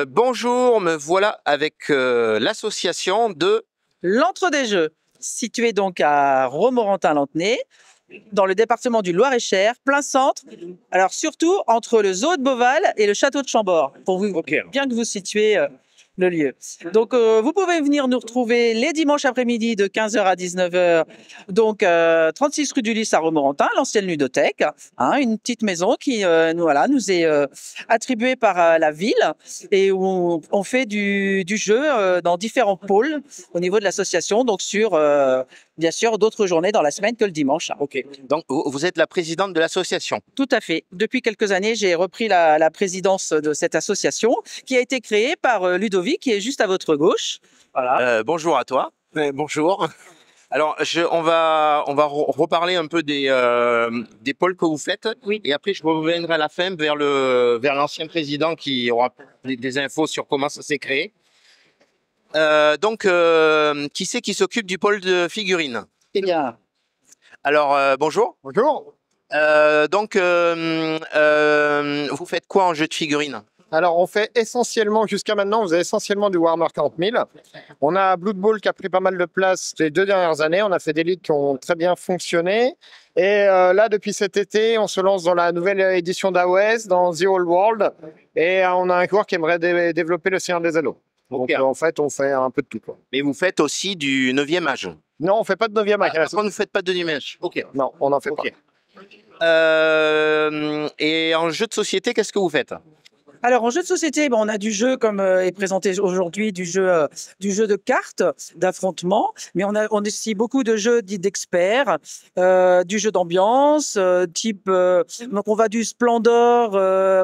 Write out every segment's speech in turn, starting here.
Bonjour, me voilà avec l'association de... L'Entre des Jeux, situé donc à Romorantin-Lanthenay, dans le département du Loir-et-Cher, plein centre. Alors surtout entre le zoo de Beauval et le château de Chambord, pour vous bien que vous situez le lieu. Donc vous pouvez venir nous retrouver les dimanches après-midi de 15h à 19h, donc 36 rue du Lys à Romorantin, l'ancienne ludothèque, hein, une petite maison qui nous est attribuée par la ville et où on fait du jeu dans différents pôles au niveau de l'association, donc sur bien sûr d'autres journées dans la semaine que le dimanche. Ok, donc vous êtes la présidente de l'association. Tout à fait. Depuis quelques années, j'ai repris la présidence de cette association qui a été créée par Ludovic, qui est juste à votre gauche. Voilà. Bonjour à toi. Bonjour. Alors, on va reparler un peu des pôles que vous faites. Oui. Et après, je reviendrai à la fin vers l'ancien président qui aura des infos sur comment ça s'est créé. Qui c'est qui s'occupe du pôle de figurines? Eh bien. Alors, bonjour. Bonjour. Vous faites quoi en jeu de figurines? Alors, on fait essentiellement, jusqu'à maintenant, on faisait essentiellement du Warhammer 40 000. On a Blood Bowl qui a pris pas mal de place les 2 dernières années. On a fait des ligues qui ont très bien fonctionné. Et là, depuis cet été, on se lance dans la nouvelle édition d'AOS, dans The Old World. Et on a un joueur qui aimerait développer le Seigneur des Anneaux. Donc, en fait, on fait un peu de tout, quoi. Mais vous faites aussi du 9e âge? Non, on ne fait pas de 9e âge. Par contre, vous ne faites pas de 9e âge? Ok. Non, on n'en fait pas. Et en jeu de société, qu'est-ce que vous faites? Alors, en jeu de société, on a du jeu, comme est présenté aujourd'hui, du jeu de cartes, d'affrontement, mais on a aussi beaucoup de jeux dits d'experts, du jeu d'ambiance, donc on va du Splendor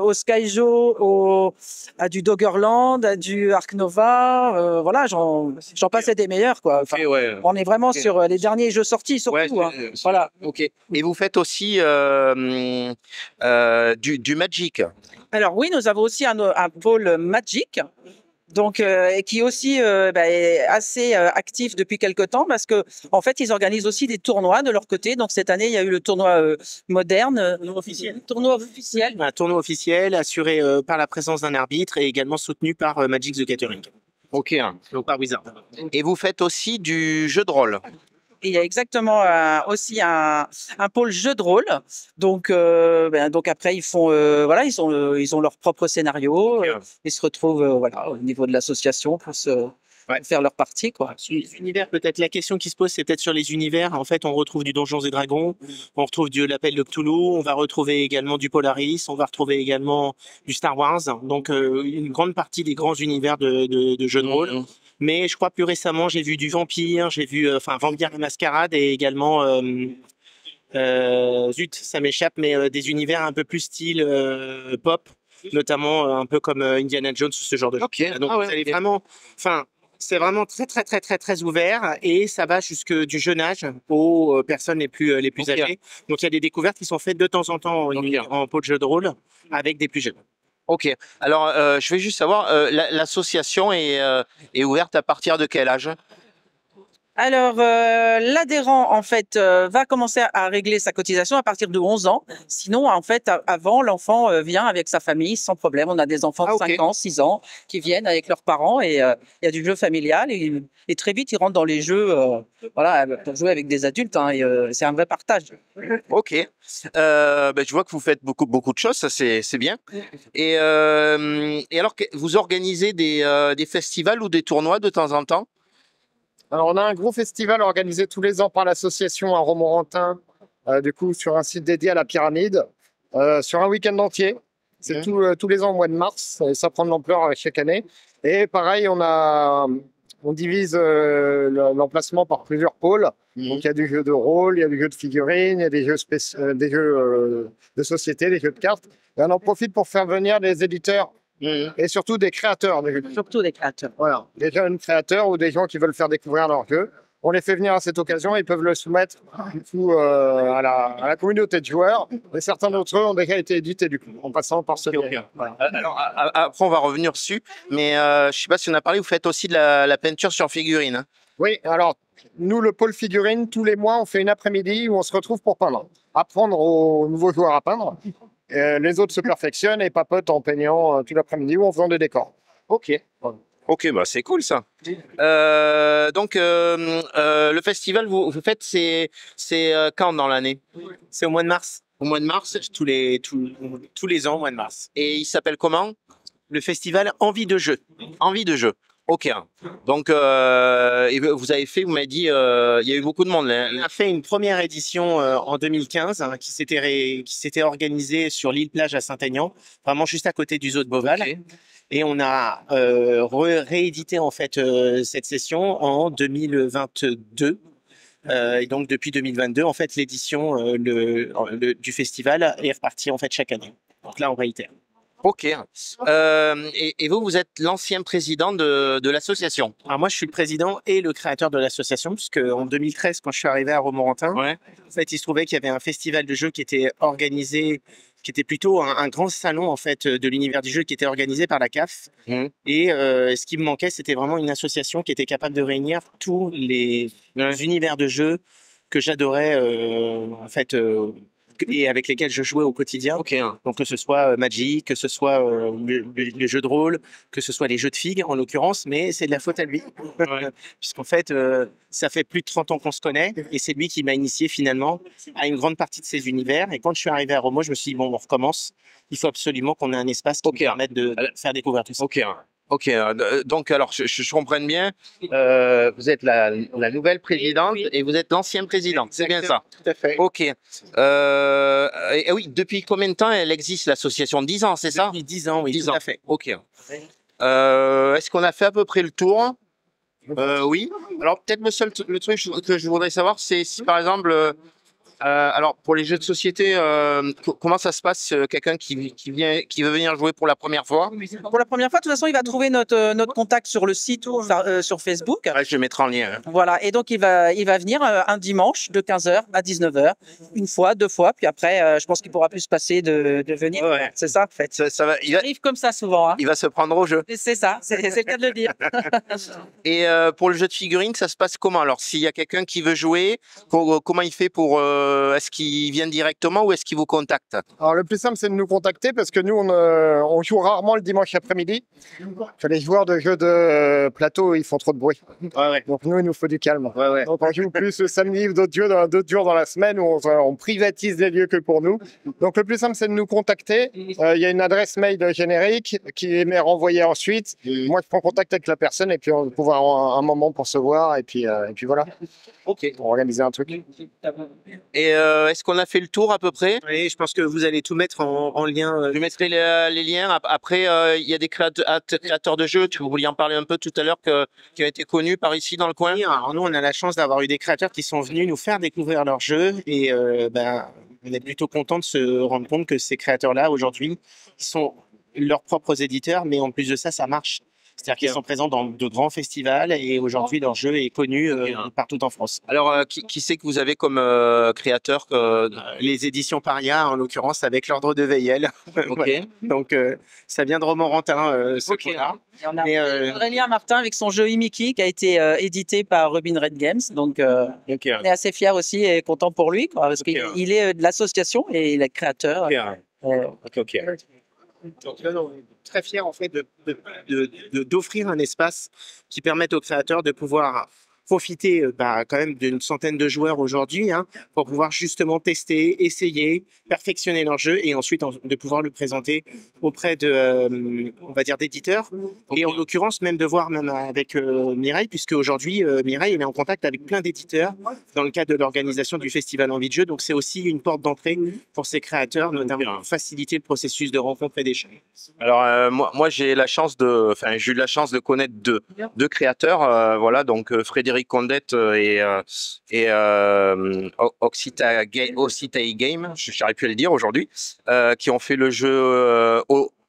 au Skyjo, à du Doggerland, à du Ark Nova, voilà, j'en passais des meilleurs, quoi. Enfin, on est vraiment sur les derniers jeux sortis, surtout. Voilà. Ok. Et vous faites aussi du Magic? Alors oui, nous avons aussi un pôle Magic, donc qui est aussi est assez actif depuis quelque temps parce que en fait ils organisent aussi des tournois de leur côté. Donc cette année il y a eu le tournoi moderne, tournoi officiel. Un tournoi officiel assuré par la présence d'un arbitre et également soutenu par Magic the Gathering. Ok. Donc par Wizard. Et vous faites aussi du jeu de rôle? Il y a exactement aussi un pôle jeu de rôle. Donc après ils font ils ont leur propre scénario. Ils se retrouvent au niveau de l'association pour faire leur partie, quoi. Les univers, peut-être la question qui se pose, c'est peut-être sur les univers. En fait, on retrouve du Donjons et Dragons, on retrouve de l'Appel de Cthulhu, on va retrouver également du Polaris, on va retrouver également du Star Wars. Donc une grande partie des grands univers de jeux de rôle. Mais je crois plus récemment, j'ai vu du Vampire, j'ai vu Vampire la Mascarade et également zut, ça m'échappe, mais des univers un peu plus style pop, notamment un peu comme Indiana Jones ou ce genre de choses. Donc vous allez vraiment, c'est vraiment très ouvert et ça va jusque du jeune âge aux personnes les plus âgées. Donc il y a des découvertes qui sont faites de temps en temps en pot de jeu de rôle avec des plus jeunes. Ok. Alors je vais juste savoir, l'association est ouverte à partir de quel âge? Alors, l'adhérent, en fait, va commencer à régler sa cotisation à partir de 11 ans. Sinon, en fait, avant, l'enfant vient avec sa famille sans problème. On a des enfants de 5 ans, 6 ans qui viennent avec leurs parents et il y a du jeu familial et très vite, ils rentrent dans les jeux pour jouer avec des adultes. Hein, c'est un vrai partage. Ok. Je vois que vous faites beaucoup de choses, ça c'est bien. Et alors, vous organisez des festivals ou des tournois de temps en temps? Alors, on a un gros festival organisé tous les ans par l'association à Romorantin, du coup, sur un site dédié à la pyramide, sur un week-end entier. C'est tous les ans au mois de mars, et ça prend de l'ampleur chaque année. Et pareil, on divise l'emplacement par plusieurs pôles. Donc, il y a du jeu de rôle, il y a du jeu de figurines, il y a des jeux, de société, des jeux de cartes. Et on en profite pour faire venir des éditeurs et surtout des créateurs. Surtout des créateurs. Voilà, des jeunes créateurs ou des gens qui veulent faire découvrir leur jeu. On les fait venir à cette occasion, ils peuvent le soumettre du coup, à la communauté de joueurs. Et certains d'entre eux ont déjà été édités du coup, en passant par ce biais. Voilà. Alors, après, on va revenir dessus, mais je ne sais pas si on a parlé, vous faites aussi de la peinture sur figurine. Hein? Oui, alors nous, le pôle figurine, tous les mois, on fait une après-midi où on se retrouve pour peindre. Apprendre aux nouveaux joueurs à peindre. Les autres se perfectionnent et papotent en peignant tout l'après-midi ou en faisant des décors. Ok. Ok, bah c'est cool ça. Donc le festival vous faites c'est quand dans l'année? C'est au mois de mars. Au mois de mars. Tous les ans, au mois de mars. Et il s'appelle comment? Le festival Envie de jeu. Envie de jeu. Ok. Donc et vous avez fait, vous m'avez dit, il y a eu beaucoup de monde. On a fait une première édition en 2015 hein, qui s'était organisée sur l'île plage à Saint-Aignan, vraiment juste à côté du zoo de Beauval. Okay. Et on a réédité en fait cette session en 2022. Et donc depuis 2022, en fait, l'édition du festival est repartie en fait chaque année. Donc là, on réitère. Ok. Et vous êtes l'ancien président de l'association. Alors moi, je suis le président et le créateur de l'association, puisque en 2013, quand je suis arrivé à Romorantin, en fait, il se trouvait qu'il y avait un festival de jeux qui était organisé, qui était plutôt un grand salon en fait de l'univers du jeu qui était organisé par la CAF. Et ce qui me manquait, c'était vraiment une association qui était capable de réunir tous les univers de jeux que j'adorais en fait. Et avec lesquels je jouais au quotidien. Donc que ce soit Magic, que ce soit les jeux de rôle, que ce soit les jeux de figues en l'occurrence, mais c'est de la faute à lui. Puisqu'en fait, ça fait plus de 30 ans qu'on se connaît et c'est lui qui m'a initié finalement à une grande partie de ces univers. Et quand je suis arrivé à Romo, je me suis dit, bon, on recommence. Il faut absolument qu'on ait un espace qui permette de faire découvrir tout ça. Ok, donc alors je comprends bien, vous êtes la nouvelle présidente et vous êtes l'ancien président, c'est bien ça? Tout à fait. Ok. Et oui, depuis combien de temps elle existe l'association? 10 ans, c'est ça? Depuis 10 ans, oui, 10 tout ans. à fait. Ok. Est-ce qu'on a fait à peu près le tour? Oui. Alors peut-être le truc que je voudrais savoir, c'est si par exemple... alors pour les jeux de société, comment ça se passe quelqu'un qui veut venir jouer pour la première fois? Pour la première fois, de toute façon, il va trouver notre contact sur le site ou sur Facebook. Ouais, je vais mettre en lien. Voilà, et donc il va venir un dimanche de 15h à 19h, une fois, deux fois, puis après, je pense qu'il pourra plus se passer de venir. Ouais. C'est ça, en fait. Ça va, il arrive comme ça souvent. Hein. Il va se prendre au jeu. C'est ça, c'est le cas de le dire. Et pour le jeu de figurines, ça se passe comment? Alors, s'il y a quelqu'un qui veut jouer, comment il fait pour... est-ce qu'il vient directement ou est-ce qu'il vous contacte? Alors, le plus simple, c'est de nous contacter parce que nous, on joue rarement le dimanche après-midi. Les joueurs de jeux de plateau, ils font trop de bruit. Donc, nous, il nous faut du calme. Donc, on joue plus le samedi ou d'autres jours dans la semaine où on privatise les lieux que pour nous. Donc, le plus simple, c'est de nous contacter. Il y a une adresse mail générique qui est renvoyée ensuite. Moi, je prends contact avec la personne et puis on va pouvoir un moment pour se voir et puis voilà. Ok. Pour organiser un truc. Et est-ce qu'on a fait le tour à peu près? Oui, je pense que vous allez tout mettre en lien. Je mettrai les liens. Après, il y a des créateurs de jeux, vous vouliez en parler un peu tout à l'heure, qui ont été connus par ici dans le coin? Oui, alors nous, on a la chance d'avoir eu des créateurs qui sont venus nous faire découvrir leurs jeux et on est plutôt content de se rendre compte que ces créateurs-là, aujourd'hui, ils sont leurs propres éditeurs, mais en plus de ça, ça marche. C'est-à-dire qu'ils sont présents dans de grands festivals et aujourd'hui leur jeu est connu partout en France. Alors, qui c'est que vous avez comme créateur Les éditions Paria, en l'occurrence, avec l'Ordre de Veillel. Voilà. Donc, ça vient de Romorantin, ce coup-là. On a Aurélien Martin avec son jeu Imiki qui a été édité par Rubin Red Games. Donc, on est assez fiers aussi et content pour lui parce qu'il est de l'association et il est créateur. Donc là, on est très fiers en fait d'offrir un espace qui permette aux créateurs de pouvoir profiter quand même d'une centaine de joueurs aujourd'hui pour pouvoir justement tester, essayer, perfectionner leur jeu et ensuite de pouvoir le présenter auprès de, on va dire, d'éditeurs. Et en l'occurrence, même de voir même avec Mireille, puisque aujourd'hui, Mireille elle est en contact avec plein d'éditeurs dans le cadre de l'organisation du Festival Envie de Jeu. Donc c'est aussi une porte d'entrée pour ces créateurs, notamment pour faciliter le processus de rencontre et d'échange. Alors moi j'ai eu la chance de connaître deux créateurs, voilà, donc Frédéric Condette et Occitay Game, j'aurais pu le dire aujourd'hui, qui ont fait le jeu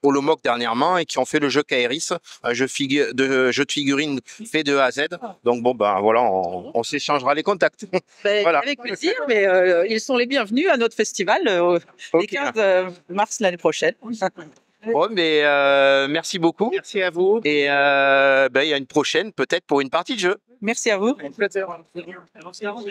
Holomoc dernièrement et qui ont fait le jeu Kairis, un jeu de figurines fait de A à Z. Donc bon voilà, on s'échangera les contacts. Voilà. Avec plaisir, mais ils sont les bienvenus à notre festival le 15 mars l'année prochaine. Bon, mais merci beaucoup. Merci à vous. Et il y a une prochaine, peut-être pour une partie de jeu. Merci à vous. Un plaisir. Merci à vous.